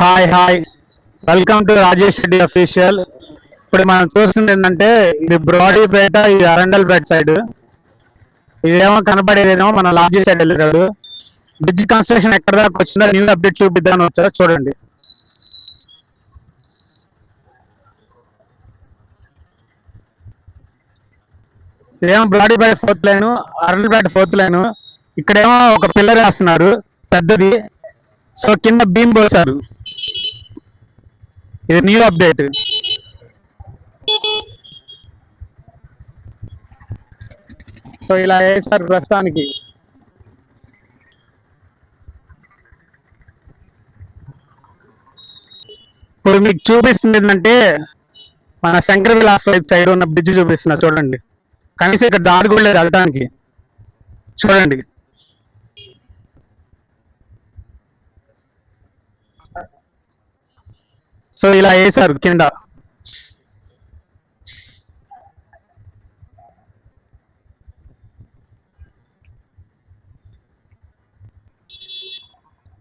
Hi hi, welcome to Rajesh Reddy official. ఇప్పుడు మనం చూస్తుంది ఏంటంటే ఇది బ్రాడీపేట, ఇది అరండల్పేట సైడ్. ఇదేమో కనపడేదేమో మన లాడ్జీ సైడ్ వెళ్ళాడు. బ్రిడ్జ్ కన్స్ట్రక్షన్ ఎక్కడ దాకా వచ్చిందో న్యూ అప్డేట్ చూపిద్దామని వచ్చారు, చూడండి. ఇదేమో Brodipet fourth line, Arundelpet fourth line. ఇక్కడేమో ఒక పిల్లర్ వేస్తున్నారు పెద్దది. సో కింద బీమ్ పోసారు. ఇది న్యూ అప్డేట్. సో ఇలా వేసారు ప్రస్తుతానికి. ఇప్పుడు మీకు చూపిస్తుంది ఏంటంటే మన శంకర్ విలాస్ వైపు సైడ్ ఉన్న బ్రిడ్జ్ చూపిస్తున్నా, చూడండి. కనీసం ఇక్కడ దారి కూడా లేదు వెళ్ళడానికి, చూడండి. సో ఇలా వేసారు కింద.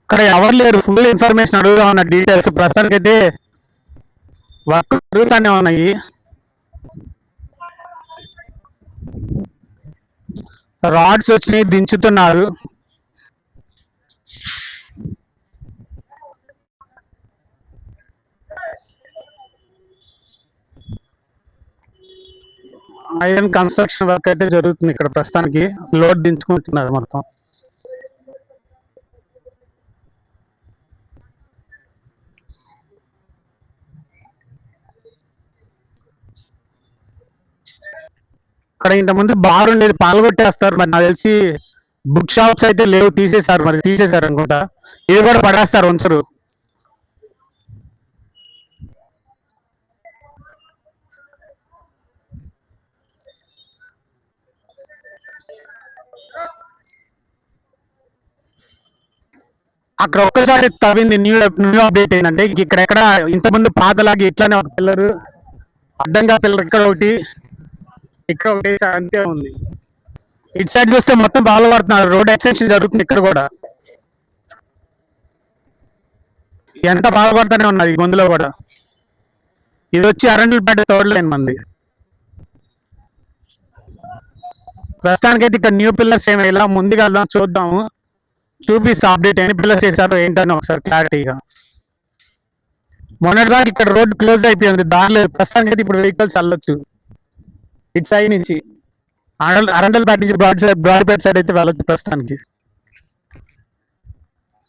ఇక్కడ ఎవరు లేరు, ఫుల్ ఇన్ఫర్మేషన్ అడుగుదా ఉన్న డీటెయిల్స్. ప్రస్తుతానికి అయితే వర్క్ జరుగుతూనే ఉన్నాయి. రాడ్స్ వచ్చినాయి, దించుతున్నారు. ఐరన్ కన్స్ట్రక్షన్ వర్క్ అయితే జరుగుతుంది ఇక్కడ ప్రస్తుతానికి. లోడ్ దించుకుంటున్నారు మొత్తం. ఇక్కడ ఇంతకుముందు బార్ ఉండేది, పాల్గొట్టేస్తారు. మరి నాకు తెలిసి బుక్ షాప్స్ అయితే లేవు, తీసేశారు. మరి తీసేశారు అనుకుంటా. ఇది కూడా పడేస్తారు ఉంచరు. అక్కడ ఒక్కసారి తవ్వింది. న్యూ అప్డేట్ ఏంటంటే ఇక్కడెక్కడ ఇంతకుముందు పాతలాగా ఇట్లానే ఒక పిల్లరు, అడ్డంగా పిల్లర్ ఇక్కడ ఒకటి, ఇక్కడ ఒకటి, అంతే ఉంది. ఇటు సైడ్ చూస్తే మొత్తం బాగా పడుతున్నారు. రోడ్ ఎక్స్టెన్షన్ జరుగుతుంది ఇక్కడ కూడా. ఎంత బాగుపడుతూనే ఉన్నది గొంతులో కూడా. ఇది వచ్చి అరండల్పేట థర్డ్ లైన్ మంది. ప్రస్తుతానికైతే ఇక్కడ న్యూ పిల్లర్స్ ఏమి ఇలా ముందుగా వెళ్దాం, చూద్దాము. చూపిస్తా అప్డేట్ ఎన్ని పిల్లర్స్ చేశారో ఏంటని ఒకసారి క్లారిటీగా. మొన్నటిదాకా ఇక్కడ రోడ్ క్లోజ్ అయిపోయింది, దారి లేదు. ప్రస్తుతానికి అయితే ఇప్పుడు వెహికల్స్ వెళ్ళొచ్చు ఇటు సైడ్ నుంచి. అరండల్పేట నుంచి బ్రాడ్పేట సైడ్ అయితే వెళ్ళొచ్చు ప్రస్తుతానికి.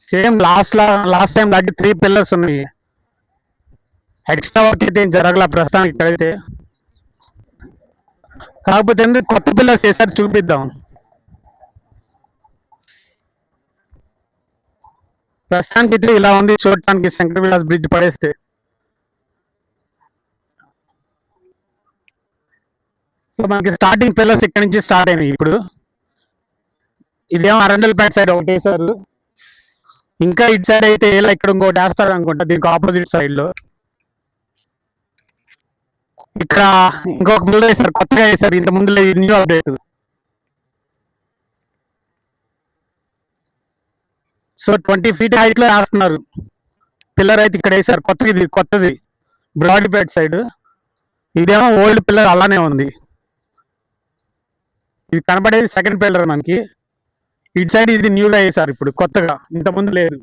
సేమ్ లాస్ట్ టైం లాంటి 3 పిల్లర్స్ ఉన్నాయి. ఎక్స్ట్రా వర్క్ అయితే ఏం జరగల ప్రస్తుతానికి ఇక్కడైతే. కాకపోతే కొత్త పిల్లర్స్ వేసారు, చూపిద్దాం. ప్రస్తుతానికి అయితే ఇలా ఉంది చూడటానికి శంకర్ విలాస్ బ్రిడ్జ్ పడేస్తే. సో మనకి స్టార్టింగ్ పిల్లర్స్ ఇక్కడ నుంచి స్టార్ట్ అయినాయి. ఇప్పుడు ఇదేమో అరండల్పేట సైడ్ ఒకటి వేసారు. ఇంకా ఇటు సైడ్ అయితే ఇలా ఇక్కడ ఇంకోటి వేస్తారు అనుకుంటా, దీనికి ఆపోజిట్ సైడ్ లో. ఇక్కడ ఇంకొక పిల్లర్ వేసారు, కొత్తగా వేసారు, ఇంత ముందు new update. So 20 feet height లో వేస్తున్నారు పిల్లర్ అయితే ఇక్కడ వేసారు. కొత్తది బ్రాడ్పేట సైడ్. ఇదేమో ఓల్డ్ పిల్లర్ అలానే ఉంది. ఇది కనబడేది సెకండ్ పిల్లర్ మనకి. ఇటు సైడ్ ఇది న్యూగా వేసారు ఇప్పుడు కొత్తగా, ఇంతకుముందు లేదు.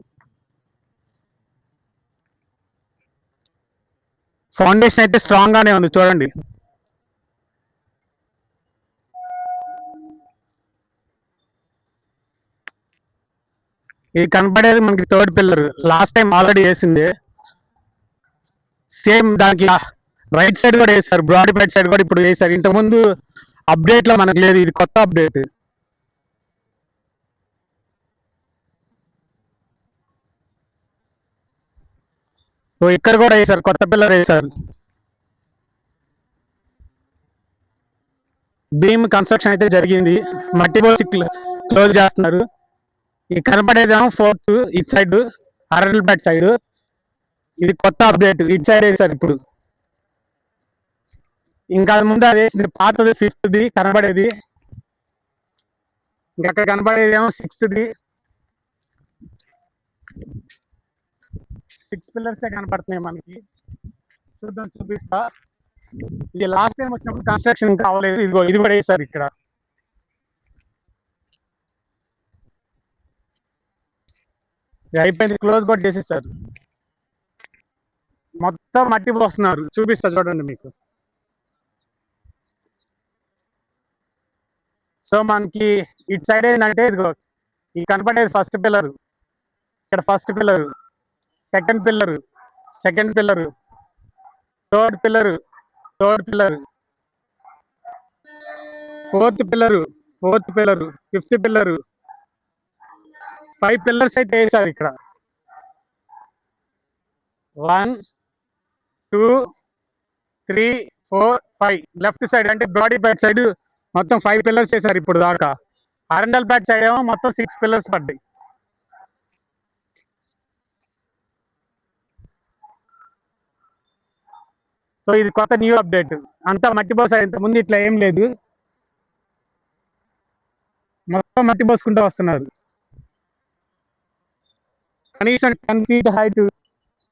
ఫౌండేషన్ అయితే స్ట్రాంగ్ గానే ఉంది, చూడండి. ఇది కనపడేది మనకి third pillar. Last time already వేసింది. సేమ్ దానికి రైట్ సైడ్ కూడా వేసారు, బ్రాడ్పేట సైడ్ కూడా ఇప్పుడు వేసారు. ఇంతకుముందు అప్డేట్ లో మనకు లేదు, ఇది కొత్త అప్డేట్. ఇక్కడ కూడా వేసారు, కొత్త పిల్లర్ వేసారు. బీమ్ కన్స్ట్రక్షన్ అయితే జరిగింది, మట్టి పోసి క్లోజ్ చేస్తున్నారు. ఇది కనపడేదేమో ఫోర్త్ ఇటు సైడ్, అరండల్పేట సైడ్. ఇది కొత్త అప్డేట్, ఇటు సైడ్ వేసారు ఇప్పుడు. ఇంకా ముందు అది వేసింది పాతది, 5th కనబడేది. ఇంకా అక్కడ కనబడేదేమో 6th. 6 పిల్లర్స్ కనపడుతున్నాయి మనకి. చూద్దాం, చూపిస్తా. ఇది లాస్ట్ టైం వచ్చినప్పుడు కన్స్ట్రక్షన్ ఇంకా అవ్వలేదు. ఇదిగో ఇది కూడా వేసారు ఇక్కడ. ఇది అయిపోయింది, క్లోజ్ కూడా చేసేసారు. మొత్తం మట్టి పోస్తున్నారు, చూపిస్తా చూడండి మీకు. సో మనకి ఇటు సైడ్ ఏంటంటే ఇదిగో ఈ కనపడేది ఫస్ట్ పిల్లరు. ఇక్కడ first pillar, second pillar, second pillar, third pillar, third pillar, fourth pillar, fourth pillar, fifth pillar. 5 pillars అయితే వేసారు ఇక్కడ. 1 2 3 4 5 లెఫ్ట్ సైడ్ అంటే బాడీ బ్యాక్ సైడ్ మొత్తం 5 పిల్లర్స్ వేసారు ఇప్పుడు దాకా. అరండల్ బ్యాక్ సైడ్ ఏమో మొత్తం 6 పిల్లర్స్ పడ్డాయి. సో ఇది కొత్త న్యూ అప్డేట్. అంతా మట్టి పోసారు, ఇంతకుముందు ఇట్లా ఏం లేదు, మొత్తం మట్టి పోసుకుంటూ వస్తున్నారు. కనీసం 10 feet హైట్,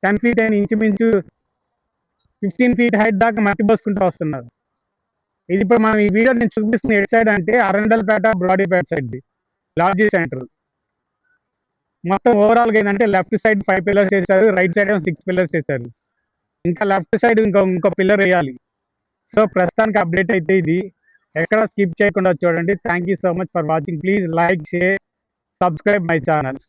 10 feet అయిన ఇంచుమించు 15 feet హైట్ దాకా మట్టి పోసుకుంటూ వస్తున్నారు. ఇది ఇప్పుడు మనం ఈ వీడియో నేను చూపిస్తున్న ఎటు సైడ్ అంటే Arundelpet Brodipet side lodge centre. మొత్తం ఓవరాల్గా ఏంటంటే లెఫ్ట్ సైడ్ 5 పిల్లర్స్ వేసారు, రైట్ సైడ్ 6 పిల్లర్స్ వేసారు. ఇంకా లెఫ్ట్ సైడ్ ఇంకో పిల్లర్ వేయాలి. సో ప్రస్తుతానికి అప్డేట్ అయితే ఇది. ఎక్కడ స్కిప్ చేయకుండా చూడండి. Thank you so much for watching. Please like, share, subscribe my channel.